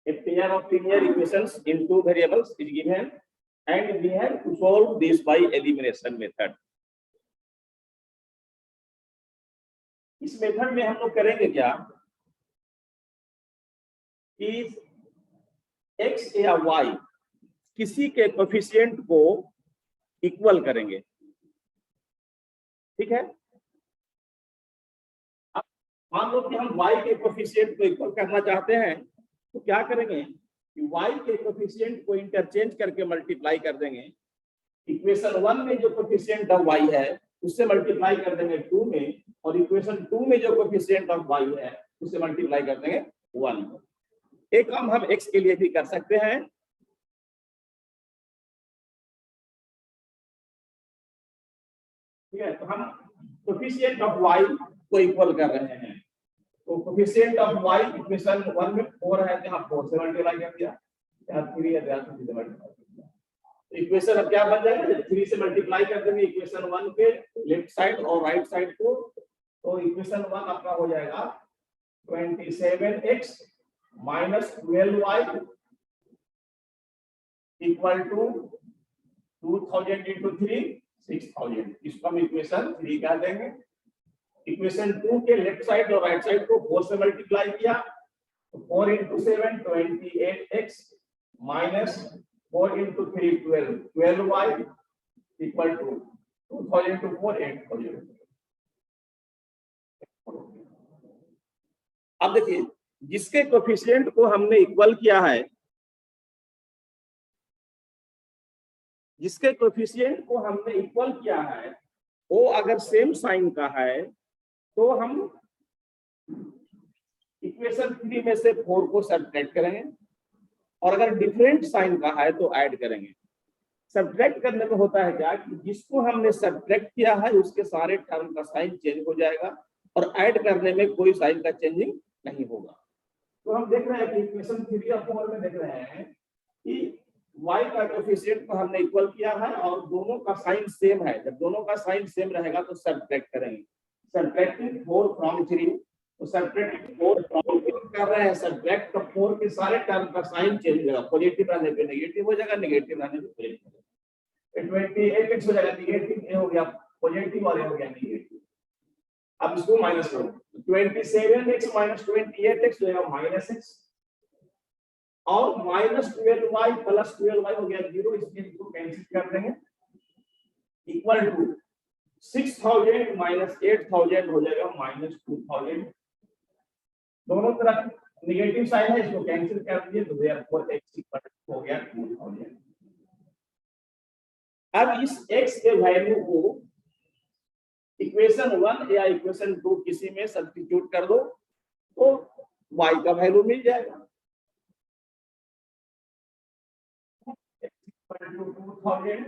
A pair of linear equations in two variables is given and we have to solve this by elimination method. इस method में हम लोग करेंगे क्या कि x या y किसी के कोएफिशिएंट को इक्वल करेंगे, ठीक है। अब मान लो कि हम y के कोएफिशिएंट को इक्वल करना चाहते हैं तो क्या करेंगे कि y के कोएफिशिएंट को इंटरचेंज करके मल्टीप्लाई कर देंगे। इक्वेशन 1 में जो कोएफिशिएंट ऑफ y है उससे मल्टीप्लाई कर देंगे 2 में, और इक्वेशन 2 में जो कोएफिशिएंट ऑफ y है उससे मल्टीप्लाई कर देंगे 1। एक काम हम x के लिए भी कर सकते हैं। ठीक है, तो हम कोएफिशिएंट ऑफ y को इक्वल कर रहे हैं। तो कोएफिशिएंट ऑफ y इक्वेशन 1 में 4 है, यहाँ 4 से मल्टीप्लाई कर दिया, यहाँ 3 है, यहाँ 3 से मल्टीप्लाई कर दिया। तो इक्वेशन अब क्या बन जाएगा, 3 से मल्टीप्लाई कर देंगे इक्वेशन 1 के लेफ्ट साइड और राइट साइड को, तो इक्वेशन 1 आपका हो जाएगा 27x minus 12y equal to 2000 into 3 6000। इसको हम इक्वेशन 3 कह देंगे। इक्वेशन 2 के लेफ्ट साइड और राइट साइड को 4 से मल्टीप्लाई किया तो 4 into 7 28x minus 4 into 3 12y equal to 2000 to 4 8000। अब देखिए जिसके कोएफिशिएंट को हमने इक्वल किया है, जिसके कोएफिशिएंट को हमने इक्वल किया है वो अगर सेम साइन का है तो हम इक्वेशन 3 में से 4 को सब्ट्रैक्ट करेंगे, और अगर डिफरेंट साइन का है तो ऐड करेंगे। सब्ट्रैक्ट करने में होता है क्या कि जिसको हमने सब्ट्रैक्ट किया है उसके सारे टर्म का साइन चेंज हो जाएगा, और ऐड करने में कोई साइन का चेंजिंग नहीं होगा। तो हम देख रहे हैं कि इक्वेशन 3 और 4 में देख रहे हैं कि y का कोएफिशिएंट को हमने इक्वल किया है और दोनों का साइन सेम है। जब दोनों का साइन सेम रहेगा तो सब्ट्रैक्ट करेंगे। सब्ट्रैक्टिंग 4 फ्रॉम 3, तो सब्ट्रैक्टिंग 4 फ्रॉम 3 कर रहे हैं। सब्ट्रैक्ट का 4 के सारे टर्म का साइन चेंज हो जाएगा, पॉजिटिव रहने पे नेगेटिव हो जाएगा, नेगेटिव रहने पे पॉजिटिव हो जाएगा। 28x हो जाएगा नेगेटिव, ए हो गया पॉजिटिव और ए हो गया नेगेटिव। अब इसको माइनस करो, 27x माइनस 28x हो जाएगा माइनस x, और माइनस 12y प्लस 12y हो गया 0, इसको कैंसिल कर देंगे इक्वल टू 6000 माइनस 8000 हो जाएगा माइनस 2000। दोनों तरफ नेगेटिव साइन है, इसको कैंसिल कर दीजिए तो therefore x इक्वल हो गया 2000। अब इस x के वैल्यू को इक्वेशन 1 या इक्वेशन 2 किसी में सब्स्टिट्यूट कर दो तो y का वैल्यू मिल जाएगा। 2000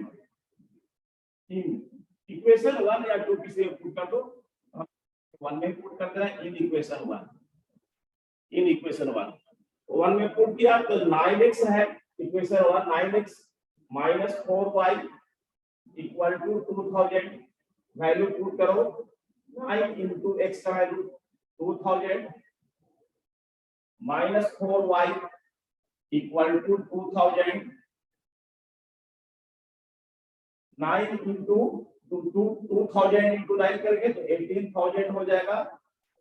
इक्वेशन 1 या 2 किसी में पुट कर दो, 1 में पुट कर देना इन इक्वेशन 1, इन इक्वेशन 1 में पुट किया तो 9x है equation 1, 9x minus 4y equal to 2000। Value put करो, 9 इंटू x का वैल्यू 2000 minus 4y equal to 2000। 9 into 2000 into 9 करके तो 18000 हो जाएगा।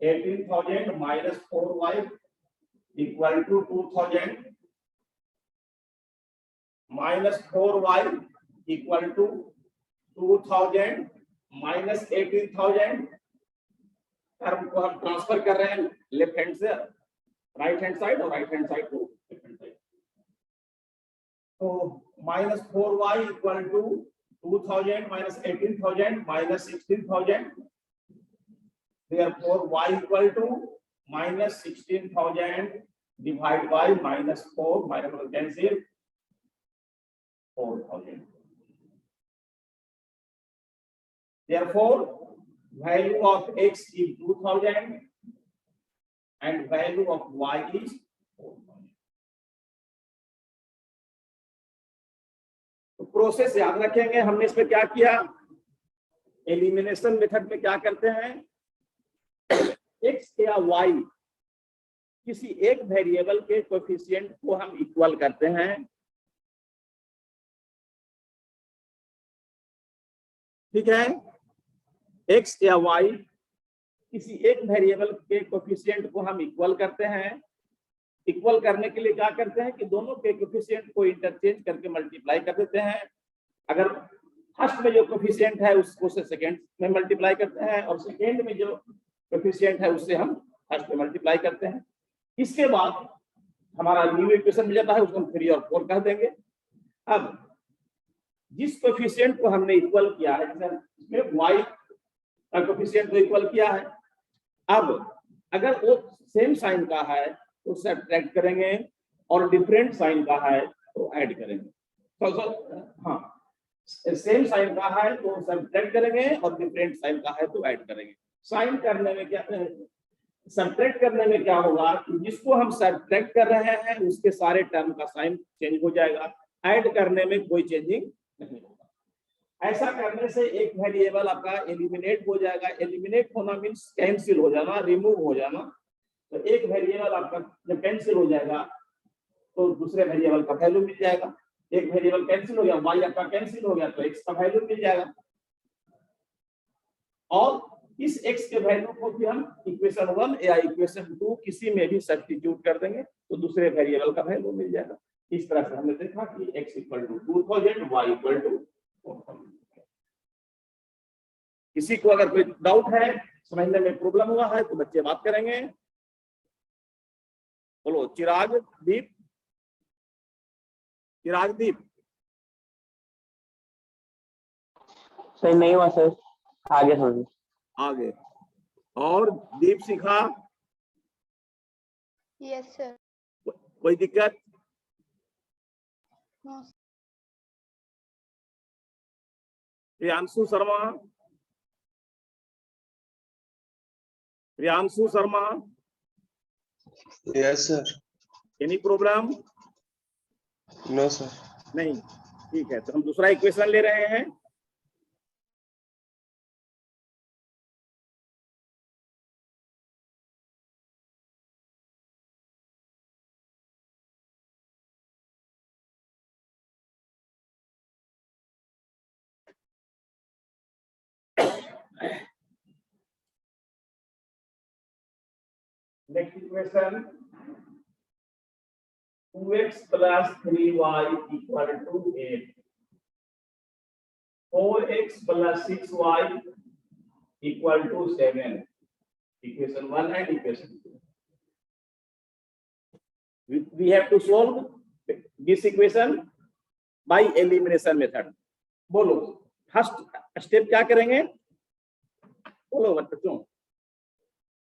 18000 minus 4y equal to 2000 minus 4y equal to 2000 minus 18000। Term को हम ट्रांसफर कर रहे हैं लेफ्ट हैंड से राइट हैंड साइड और राइट हैंड साइड को लेफ्ट हैंड साइड। तो minus 4y equal to 2000 minus 18000 minus 16000, therefore y equal to minus 16000 divided by minus 4, minus cancel 4000. Therefore value of x is 2000 and value of y is 4000. Process याद रखेंगे। हमने इसमें क्या किया, elimination method में क्या करते हैं, x या y किसी एक वेरिएबल के कोएफिशिएंट को हम इक्वल करते हैं, ठीक है, x या y, किसी एक वेरिएबल के कोएफिशिएंट को हम इक्वल करते हैं। इक्वल करने के लिए क्या करते हैं कि दोनों के कोएफिशिएंट को इंटरचेंज करके मल्टीप्लाई कर देते हैं। अगर फर्स्ट में जो कोएफिशिएंट है उसको से सेकंड में मल्टीप्लाई करते हैं, और सेकंड में जो कोएफिशिएंट है उससे हम फर्स्ट में मल्टीप्लाई करते हैं। इसके बाद हमारा न्यू इक्वेशन मिल जाता है, उसको हम 3 और 4 कह देंगे। अब जिस कोएफिशिएंट को हमने इक्वल किया है, जैसे y का कोएफिशिएंट को इक्वल किया है, अब अगर वो सेम साइन का है तो सब्ट्रैक्ट करेंगे, और डिफरेंट साइन का है तो ऐड करेंगे। हाँ, सेम साइन का है तो सब्ट्रैक्ट करेंगे, और डिफरेंट साइन का है तो ऐड करेंगे। साइन करने में क्या, सब्ट्रैक्ट करने में क्या होगा कि जिसको हम सब्ट्रैक्ट कर रहे हैं उसके सारे टर्म का साइन चेंज हो जाएगा। ऐड करने में कोई चेंजिंग नहीं होगा। ऐसा करने से एक वेरिएबल आपका एलिमिनेट हो जाएगा। एलिमिनेट होना मीन्स कैंसिल हो जाना, रिमूव हो जाना। तो एक वेरिएबल आपका जब कैंसिल हो जाएगा तो दूसरे वेरिएबल का वैल्यू मिल जाएगा। एक वेरिएबल कैंसिल हो गया, y आपका कैंसिल हो गया, तो x का वैल्यू मिल जाएगा। और इस x के वैल्यू को भी हम इक्वेशन 1 या इक्वेशन 2 किसी में भी सब्स्टिट्यूट कर देंगे तो दूसरे वेरिएबल का वैल्यू मिल जाएगा। इस तरह से हमने देखा कि x equal to 2000, y equal to 4000। किसी को अगर कोई डाउट है, समझने में प्रॉब्लम हुआ है तो बच्चे बात करेंगे। बोलो चिराग दीप, चिराग दीप। सही नहीं हुआ सर, आगे समझ आगे। और दीप सिखा? Yes sir. कोई दिक्कत? No. Priyanshu Sharma, Priyanshu Sharma. Yes sir. Any problem? No sir. नहीं, ठीक है। तो हम दूसरा इक्वेशन ले रहे हैं। Next equation 2x plus 3y equal to 8, 4x plus 6y equal to 7, equation 1 and equation 2. We have to solve this equation by elimination method. बोलो फर्स्ट स्टेप क्या करेंगे? बोलो बच्चों,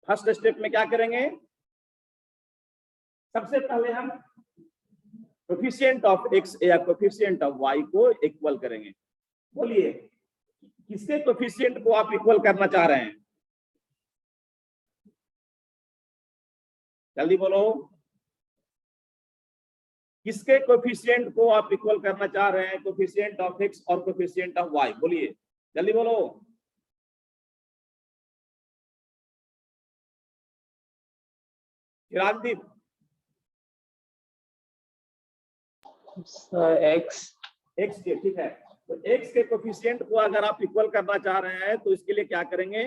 फर्स्ट स्टेप में क्या करेंगे? सबसे पहले हम कोएफिशिएंट ऑफ x या कोएफिशिएंट ऑफ y को इक्वल करेंगे। बोलिए किसके कोएफिशिएंट को आप इक्वल करना चाह रहे हैं? जल्दी बोलो, किसके कोएफिशिएंट को आप इक्वल करना चाह रहे हैं? कोएफिशिएंट ऑफ x और कोएफिशिएंट ऑफ y। बोलिए जल्दी बोलो। चिरागदीप। एक्स के, ठीक है। तो x के कोएफिशिएंट को अगर आप इक्वल करना चाह रहे हैं तो इसके लिए क्या करेंगे?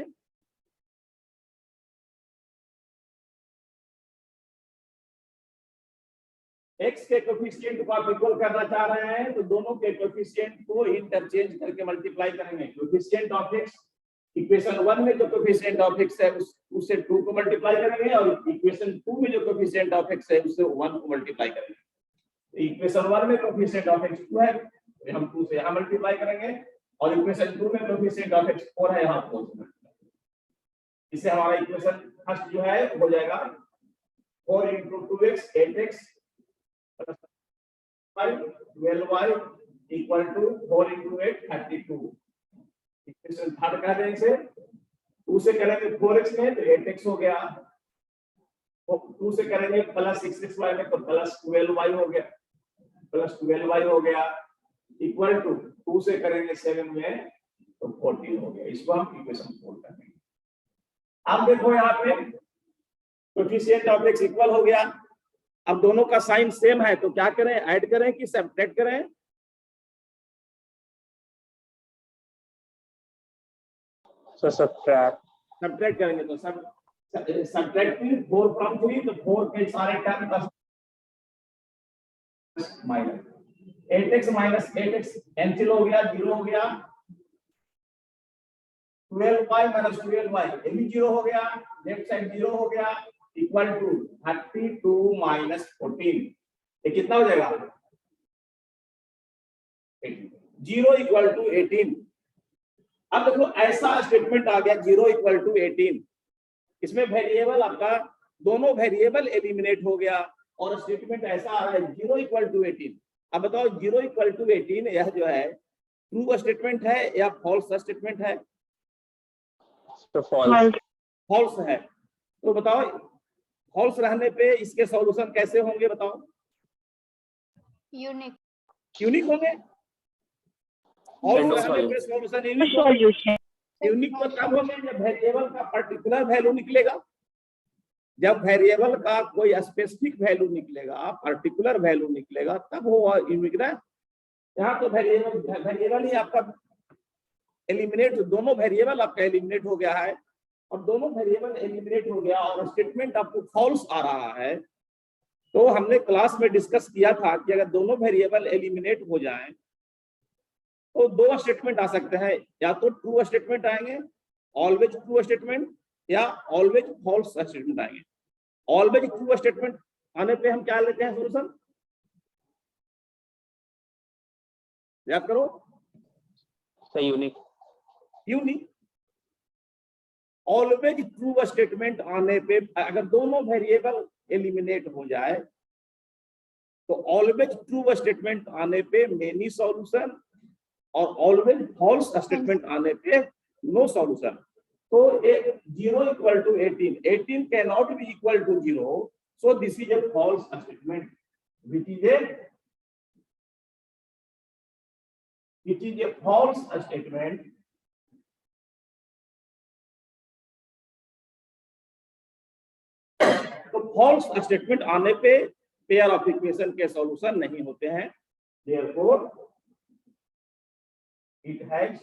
x के कोएफिशिएंट को आप इक्वल करना चाह रहे हैं तो दोनों के कोएफिशिएंट को इंटरचेंज करके मल्टीप्लाई करेंगे। कोएफिशिएंट ऑफ x, इक्वेशन 1 में जो कोएफिशिएंट ऑफ x है उससे 2 को मल्टीप्लाई करेंगे, और इक्वेशन 2 में जो कोएफिशिएंट ऑफ x है उससे 1 को मल्टीप्लाई करेंगे। इक्वेशन 1 में कोएफिशिएंट ऑफ x 2 है, हम 2 से यहाँ मल्टीप्लाई करेंगे, और इक्वेशन 2 में कोएफिशिएंट ऑफ x 4 है, यहाँ 4 से मल्टीप्लाई। इससे हमारा इक्वेशन फर्स्ट जो है हो जाएगा 4 × 2x 8x 12y equal to 4 × 8 32। Equation third कह दें इसे। 2 से करेंगे 4x में तो 8x हो गया, 2 से करेंगे प्लस 6y में तो प्लस 12y हो गया, प्लस 12y हो गया, इक्वल टू 2 से करेंगे 7 में तो 14 हो गया। इसको हम इक्वेशन 4 करेंगे। अब देखो यहाँ पे कोएफिशिएंट ऑफ x इक्वल हो गया। अब दोनों का साइन सेम है तो क्या करें, ऐड करें कि सब्ट्रैक्ट करें? सो सब्ट्रैक्ट। सब्ट्रैक्ट करेंगे तो सब्ट्रैक्टिंग 4 फ्रॉम 3, तो 4 के सारे term plus minus 8x minus 8x cancel हो गया, 0 हो गया। 12y माइनस 12y ये भी 0 हो गया, लेफ्ट साइड 0 हो गया, इक्वल टू 32 माइनस 14। ये कितना हो जाएगा? 0 इक्वल टू 18। अब देखो ऐसा स्टेटमेंट आ गया 0 इक्वल टू 18। इसमें वेरिएबल आपका दोनों वेरिएबल एलिमिनेट हो गया और स्टेटमेंट ऐसा आ रहा है 0 इक्वल टू 18। अब बताओ 0 इक्वल टू 18 यह जो है ट्रू स्टेटमेंट है या फॉल्स स्टेटमेंट है? तो फॉल्स। फॉल्स है। तो बताओ फॉल्स रहने पे इसके सॉल्यूशन कैसे होंगे बताओ? यूनिक। यूनिक होंगे। फॉल्स रहने पे सॉल्यूशन यूनिक होगा। यूनिक तो तब होंगे जब वेरिएबल का पर्टिकुलर वैल्यू निकलेगा। जब वेरिएबल का कोई स्पेसिफिक वैल्यू निकलेगा, पर्टिकुलर वैल्यू निकलेगा, तब वो यूनिक ना। यहाँ तो वेरिएबल ही आपका एलिमिनेट, दोनों वेरिएबल आपका एलिमिनेट हो गया है और दोनों वेरिएबल एलिमिनेट हो गया और स्टेटमेंट आपको फॉल्स आ रहा है। तो हमने क्लास में डिस्कस किया था कि अगर दोनों वेरिएबल एलिमिनेट हो जाएं तो दो स्टेटमेंट आ सकते हैं, या तो ट्रू स्टेटमेंट आएंगे, ऑलवेज ट्रू स्टेटमेंट, या ऑलवेज फॉल्स स्टेटमेंट आएंगे। ऑलवेज ट्रू स्टेटमेंट आने पे हम क्या लेते हैं सॉल्यूशन? याद करो, unique. Unique. Always true statement आने पे अगर दोनों वेरिएबल एलिमिनेट हो जाए तो ऑलवेज ट्रू स्टेटमेंट आने पे मेनी सॉल्यूशन और ऑलवेज फॉल्स स्टेटमेंट आने पे नो सॉल्यूशन। तो 0 equal to 18 can not be equal to 0, so this is a false statement which is a false statement. तो फॉल्स स्टेटमेंट आने पे पेयर ऑफ इक्वेशन के सॉल्यूशन नहीं होते हैं, therefore it has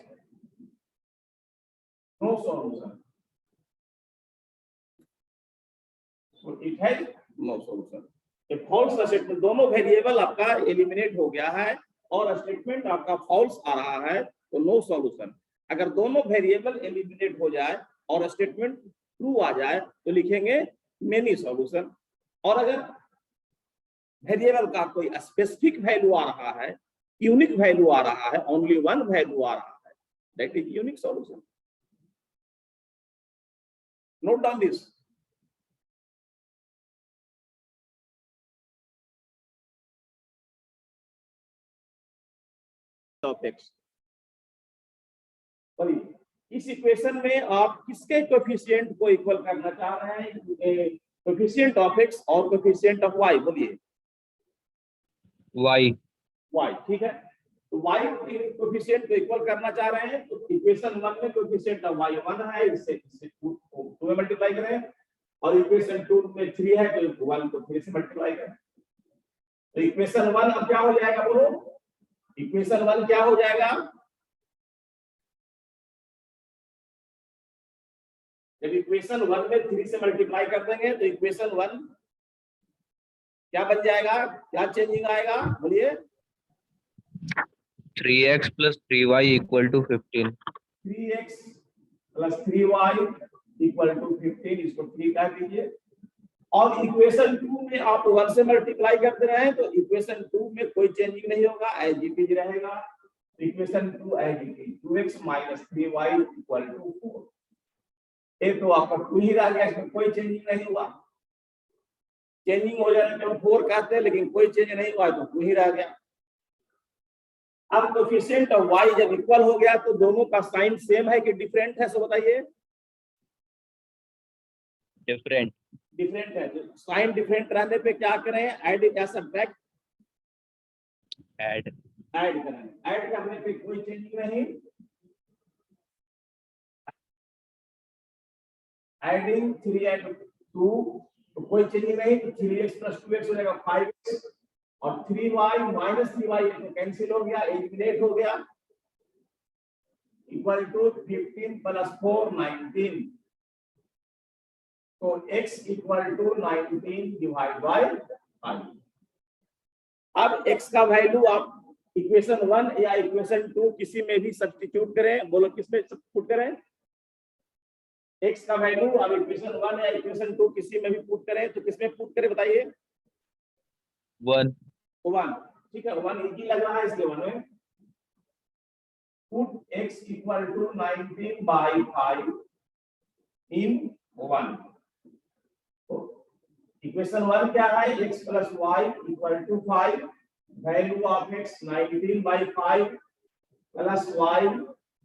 no solution. So it has no solution. ये false statement, दोनों variable आपका एलिमिनेट हो गया है और स्टेटमेंट आपका फॉल्स आ रहा है तो नो सॉल्यूशन। अगर दोनों वेरिएबल एलिमिनेट हो जाए और स्टेटमेंट ट्रू आ जाए तो लिखेंगे मेनी सॉल्यूशन। और अगर वेरिएबल का कोई स्पेसिफिक वैल्यू आ रहा है, यूनिक वैल्यू आ रहा है, ओनली वन वैल्यू आ रहा है, that is unique solution. Note down this. इस इक्वेशन में आप किसके कोएफिशिएंट को इक्वल करना चाह रहे हैं? कोएफिशिएंट ऑफ x और कोएफिशिएंट ऑफ y, बोलिए। y, ठीक है। तो y कोएफिशिएंट को इक्वल करना चाह रहे हैं तो इक्वेशन 1 में कोएफिशिएंट ऑफ y 1 है, इससे 2 में मल्टीप्लाई करें, और इक्वेशन 2 में 3 है तो 1 को 3 से मल्टीप्लाई करें। तो इक्वेशन 1 अब क्या हो जाएगा बोलो? इक्वेशन 1 क्या हो जाएगा? जब इक्वेशन 1 में 3 से मल्टीप्लाई कर देंगे तो इक्वेशन 1 क्या बन जाएगा? क्या चेंजिंग आएगा बोलिए? 3x plus 3y equal to 15. 3x plus 3y equal to 15, इसको 3 कर दीजिए। और इक्वेशन 2 में आप 1 से मल्टीप्लाई कर दे रहे हैं तो इक्वेशन 2 में कोई चेंजिंग नहीं होगा, एज इट इज रहेगा। Equation 2 as it is, 2x minus 3y equal to 4। एक तो आपका 2 ही रह गया, इसमें कोई चेंजिंग नहीं हुआ। चेंजिंग हो जाने पे 4 कहते हैं, लेकिन कोई चेंज नहीं हुआ तो 2 ही रह गया। अब कोएफिशिएंट ऑफ y जब इक्वल हो गया तो दोनों का साइन सेम है कि डिफरेंट है? सो बताइए। Different. डिफरेंट है, तो साइन डिफरेंट रहने पे क्या करें? ऐड या सब्ट्रैक्ट? Add. ऐड करें। ऐड करने पे कोई चेंजिंग नहीं। Adding 3 and 2 तो कोई चेंज नहीं, 3x + 2x हो जाएगा 5x और 3y - 3y तो कैंसिल हो गया, एलिमिनेट हो गया, इक्वल टू 15 + 4 19। तो x equal to 19 divide by 5। अब x का वैल्यू आप इक्वेशन 1 या इक्वेशन 2 किसी में भी सब्स्टिट्यूट करें, बोलो किस में पुट करें? x का वैल्यू अब इक्वेशन 1 या इक्वेशन 2 किसी में भी पुट करें तो किसमें पुट करें बताइए? 1 1, ठीक है, 1 इजी लग रहा है इसलिए 1 में put x equal to 19 by 5 in 1। तो इक्वेशन 1 क्या है? x + y = 5, value of x 19 by 5 plus y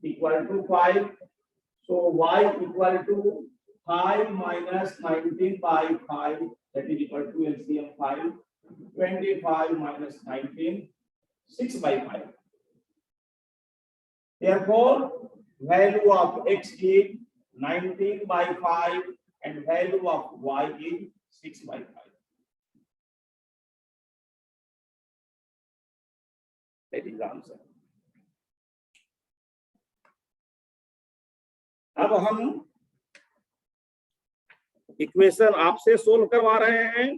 = 5। So y equal to 5 minus 19 by 5, that is equal to LCM 5, 25 minus 19, 6 by 5. Therefore, value of x is 19 by 5 and value of y is 6 by 5. That is the answer. अब हम equation आपसे solve करवा रहे हैं।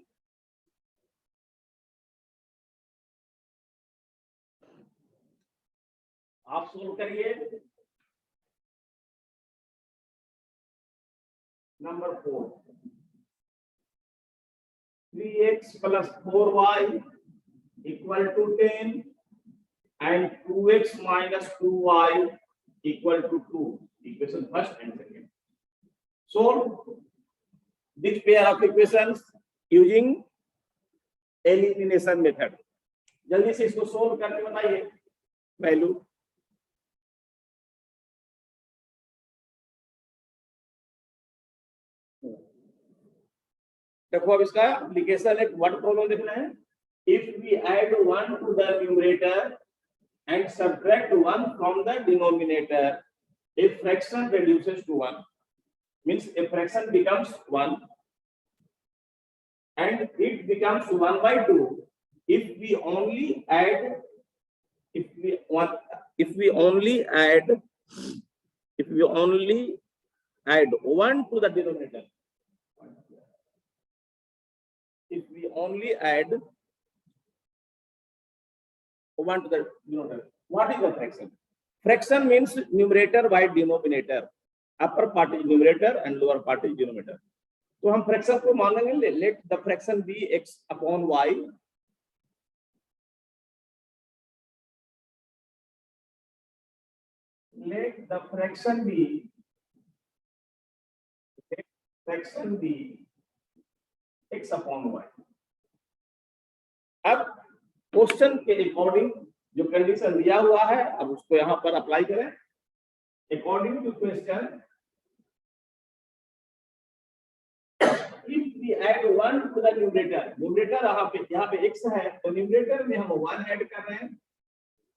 आप solve करिए। Number 4, 3x + 4y = 10 and 2x - 2y = 2. Equation first and second. Solve this pair of equations using elimination method. जल्दी से इसको सोल्व करके बताइए वैल्यू। देखो अब इसका एप्लीकेशन एक वर्ड प्रॉब्लम देखना है। If we add 1 to the numerator and subtract 1 from the denominator, a fraction reduces to 1, means a fraction becomes 1 and it becomes 1 by 2 if we only add 1 to the denominator. If we only add 1 to the denominator. What is the fraction? Fraction means numerator by denominator. Upper part is numerator and lower part is denominator. तो हम fraction को मानेंगे, let the fraction be x upon y. Let the fraction be x upon y. अब question के according जो condition दिया हुआ है अब उसको यहां पर अप्लाई करें। According to question, if we add 1 to the numerator, numerator यहाँ पे x है तो न्यूमरेटर में हम 1 ऐड कर रहे हैं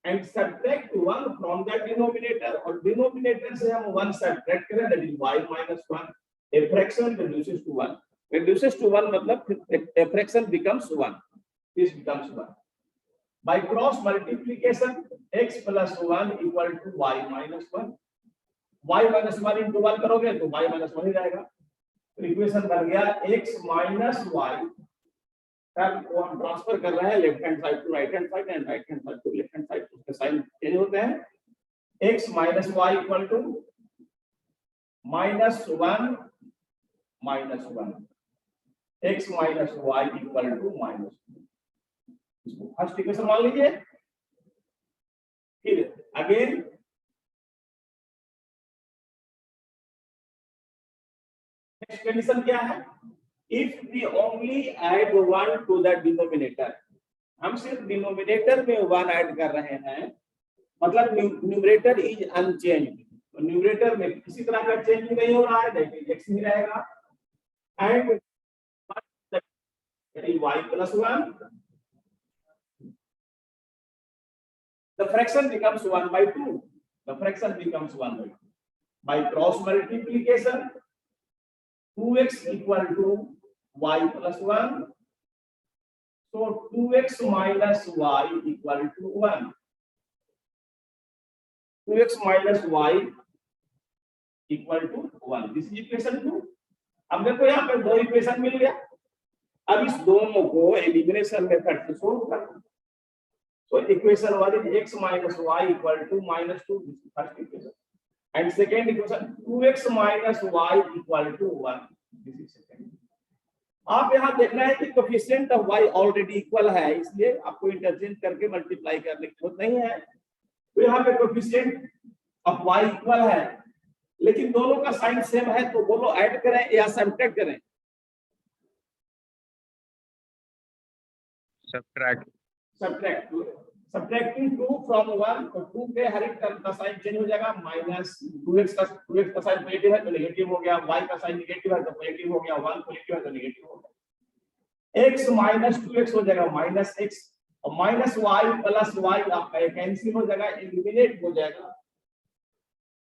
and subtract 1 from the denominator, और डिनोमिनेटर से हम 1 सब्ट्रैक्ट करें, that is y - 1. A fraction reduces to 1. Reduces to 1 मतलब a fraction becomes 1. This becomes 1. By cross multiplication, x + 1 = y - 1. y - 1 into 1 करोगे तो y - 1 ही रहेगा। तो इक्वेशन बन गया x - y, तब को हम ट्रांसफर कर रहे हैं left hand side to right hand side and right hand side to left hand side, उसके साइन चेंज होते हैं। x - y = -1 - 1, x - y = -1। इसको फर्स्ट इक्वेशन मान लीजिए। फिर अगेन नेक्स्ट कंडीशन क्या है? If we only add 1 to the denominator, हम सिर्फ डिनोमिनेटर में 1 ऐड कर रहे हैं, मतलब न्यूमरेटर इज अनचेंज्ड, तो न्यूमरेटर में किसी तरह का चेंज नहीं हो रहा है, दैट इज x ही रहेगा and that is y + 1. The fraction becomes 1 by 2. The fraction becomes 1 by 2. By cross multiplication, 2x = y plus 1, so 2x minus y equal to 1. 2x minus y equal to 1. This is equation 2. अब देखो यहाँ पे दो equation मिल गया। अब इस दोनों को एलिमिनेशन मेथड से सोल्व करना। So equation 1 is x minus y equal to -2. This is first equation. And second equation 2x minus y equal to 1. This is second. आप यहाँ देखना है कि coefficient of y already equal है, इसलिए आपको इंटरचेंज करके मल्टीप्लाई करने की जरूरत नहीं है। तो यहाँ पे कोएफिशिएंट ऑफ y इक्वल है, लेकिन दोनों का साइन सेम है, तो दोनों ऐड करें या सब्ट्रैक्ट करें? सब्ट्रैक्ट। Subtracting 2 from 1, तो 2 के हर एक टर्म का साइन चेंज हो जाएगा। माइनस 2x का साइन पॉजिटिव है तो नेगेटिव हो गया, y का साइन नेगेटिव है तो पॉजिटिव हो गया, 1 पॉजिटिव है तो नेगेटिव हो गया। x minus 2x हो जाएगा माइनस x, और माइनस y प्लस y आपका कैंसिल हो जाएगा, एलिमिनेट हो जाएगा,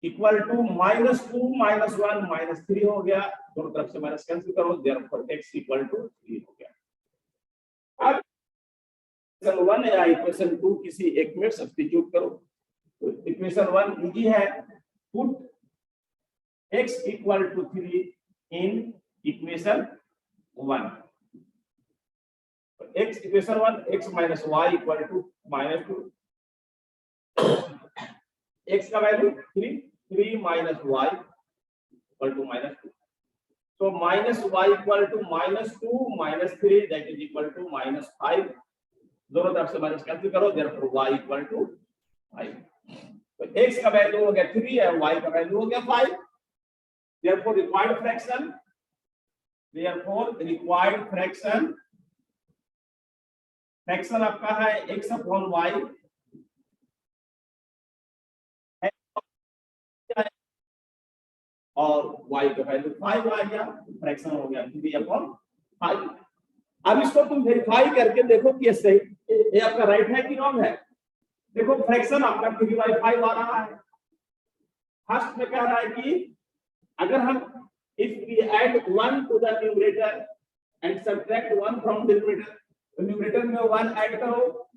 इक्वल टू -2 -1 -3 हो गया। दोनों तरफ से माइनस कैंसिल करो, देयरफॉर x इक्वल टू 3 हो गया। अब इक्वेशन 1 या इक्वेशन 2 किसी एक में सब्स्टिट्यूट करो। तो इक्वेशन 1 इजी है, put x equal to 3 in equation 1। x equation 1 x minus y equal to -2, x का value 3 minus y equal to -2, so minus y equal to -2 -3 that is equal to -5। दोनों तरफ से minus cancel करो, therefore y equal to 5। तो x का value हो गया 3 है, y का वैल्यू हो गया 5। देयरफॉर रिक्वायर्ड फ्रैक्शन फ्रैक्शन आपका है x अपॉन y, और y का वैल्यू 5 आ गया, फ्रैक्शन हो गया 3 अपॉन 5। अब इसको तुम वेरीफाई करके देखो कि ये सही, ये आपका राइट है कि रॉन्ग है। देखो फ्रैक्शन आपका 3/5 आ रहा है। फर्स्ट में कह रहा है कि अगर हम if we add 1 to the numerator and subtract 1 from numerator, तो न्यूमरेटर में 1 ऐड करो,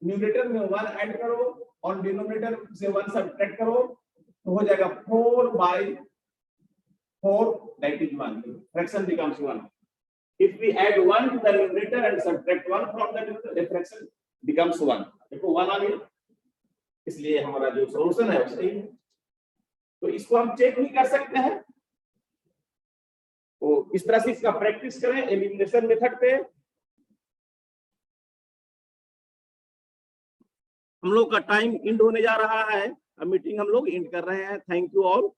न्यूमरेटर में 1 ऐड करो और डिनोमिनेटर से 1 सब्ट्रैक्ट करो, तो हो जाएगा 4/4 that is 1। Fraction becomes 1। If we add 1 to the numerator and subtract 1 from the numerator, the fraction becomes 1. देखो 1 आ गया, इसलिए हमारा जो सॉल्यूशन है वो सही है। तो इसको हम चेक नहीं कर सकते हैं, तो इस तरह से इसका प्रैक्टिस करें एलिमिनेशन मेथड पे। हम लोग का टाइम एंड होने जा रहा है, अब मीटिंग हम लोग एंड कर रहे हैं। Thank you all.